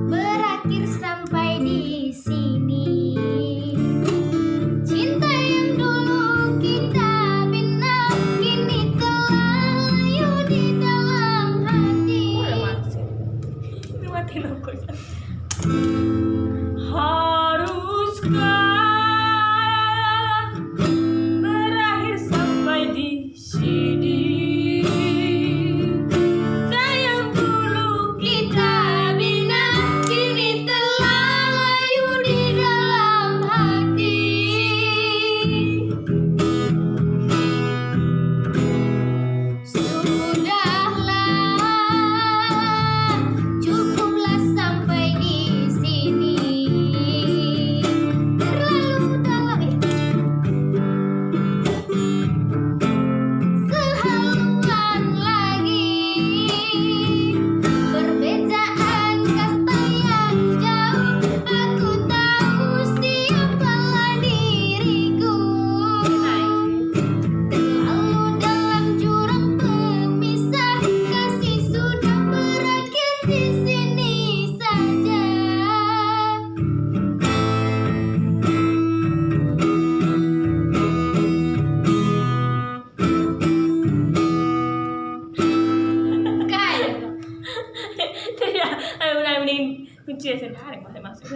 Berakhir sampai di sini. Cinta yang dulu kita bina kini telah layu di dalam hati. Udah masuk. Ini matiin aku. Haruskah berakhir sampai di sini? Sayang dulu Kita bina kini telah layu di dalam hati. Sudahlah, cukuplah sampai di sini. Terlalu dalam sehaluan lagi. Perbedaan kasta yang jauh, aku tahu siapalah diriku. Terlalu dalam jurang pemisah, kasih sudah berakhir di sini saja. Kayak tidak. Ayo udah mending kunci ya sehari masuk.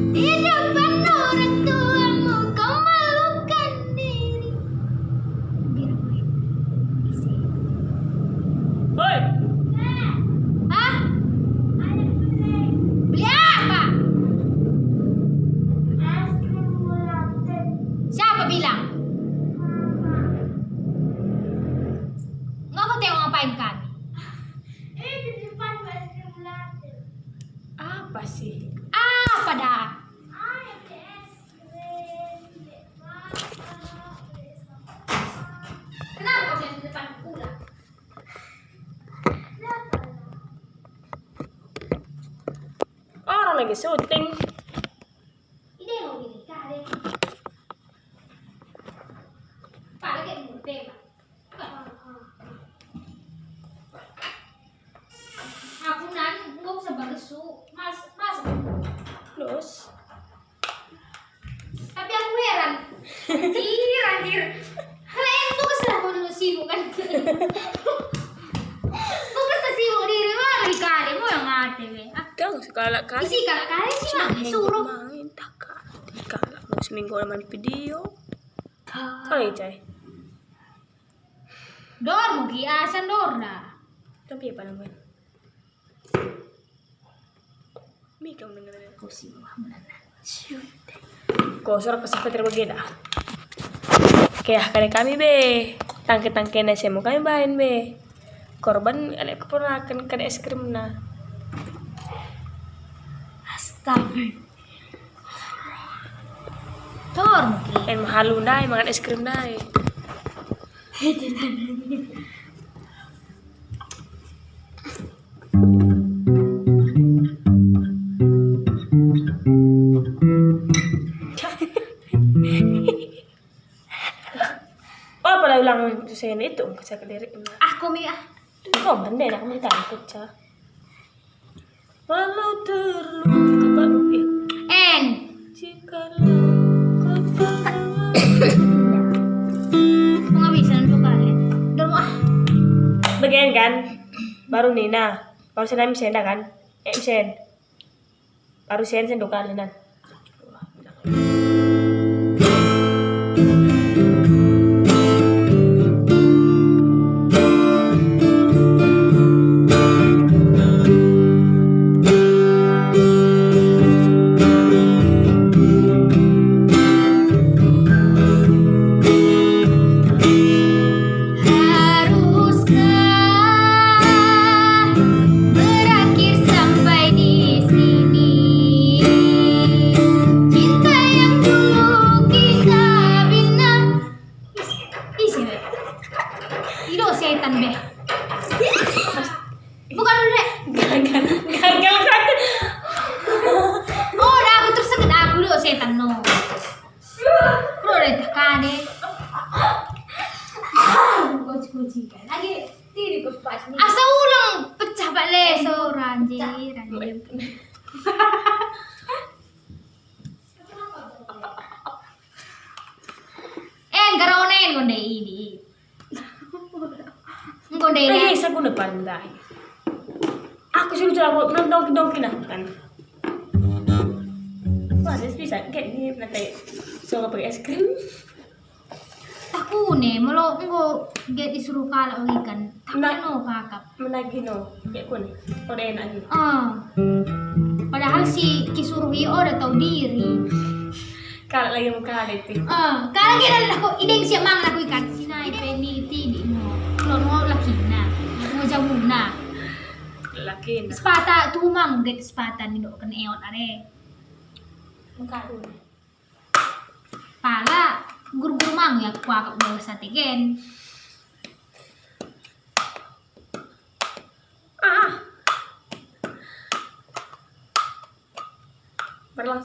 di depan orang tuamu kau malukan diri. Biar gue isi. Woi, Hah? Beli apa? Siapa bilang? Nggak kau tengok ngapain kami? apa sih? Apa dah? Kenapa kau di depan pula? Orang lagi syuting. Ini yang mau nikah deh. Pak lagi mau tema. Aku nanti nggak usah balesu. Mas. Terus Tapi aku heran. Anjir. Kalian tuh kesel aku dulu sibuk kan. Kok kesel sibuk diri mah kali mau yang ngate we. kau sekali kali Isi kali sih mah suruh. main tak kalah mau seminggu main video. Kali cai. Dor mugi asan dor dah. Tapi apa namanya? Mi kau dengar Kau sih wah menana. kau suara pesawat terbagi dah. Kayak kali kami be tangke nasi mau kami bahan be korban ada keponakan kada es krim na. Astagfirullah. Dor mugi. En mahalu dai makan es krim dai. Oh, pada ulang saya itu saya kelirik. Aku mi Kau benda nak kami takut cah. Walau terluka En. jikalau kau tak Nggak bisa untuk kalian. Dor ah. bagian kan baru Nina baru saya misen dah kan misen baru saya sendokan nan. Haruskah berakhir sampai di sini? Cinta yang dulu kita bina. Isi be. Ido setan be. Bukan dulu dek. Gagal kan? Oh, dah aku tersegit aku do setan no. Bro deh tekane. Kunci kan. Lagi Asa ulang pecah Pak Le anjir. Garonen gonde ini. Gonde Ay, ini. sa ko na panday. Aku suruh jago nong nah kan. Wah, bisa kayak gini nanti so pakai es krim. Takune melo engko get disuruh kalah ikan. Takno kakap. Menagi no, kayak kun. Ode enak gitu. Padahal si kisuruh udah tahu diri. Kalau lagi muka ada itu. Kalau kita aku ide siap mang laku ikan sinai peniti di mo. Kalau laki na, mau jauh na. Laki na. Sepata tuh mang get sepata ni dok kan eot are. Muka. Pala guru-guru mang ya kuak udah satiken. Berlangsung.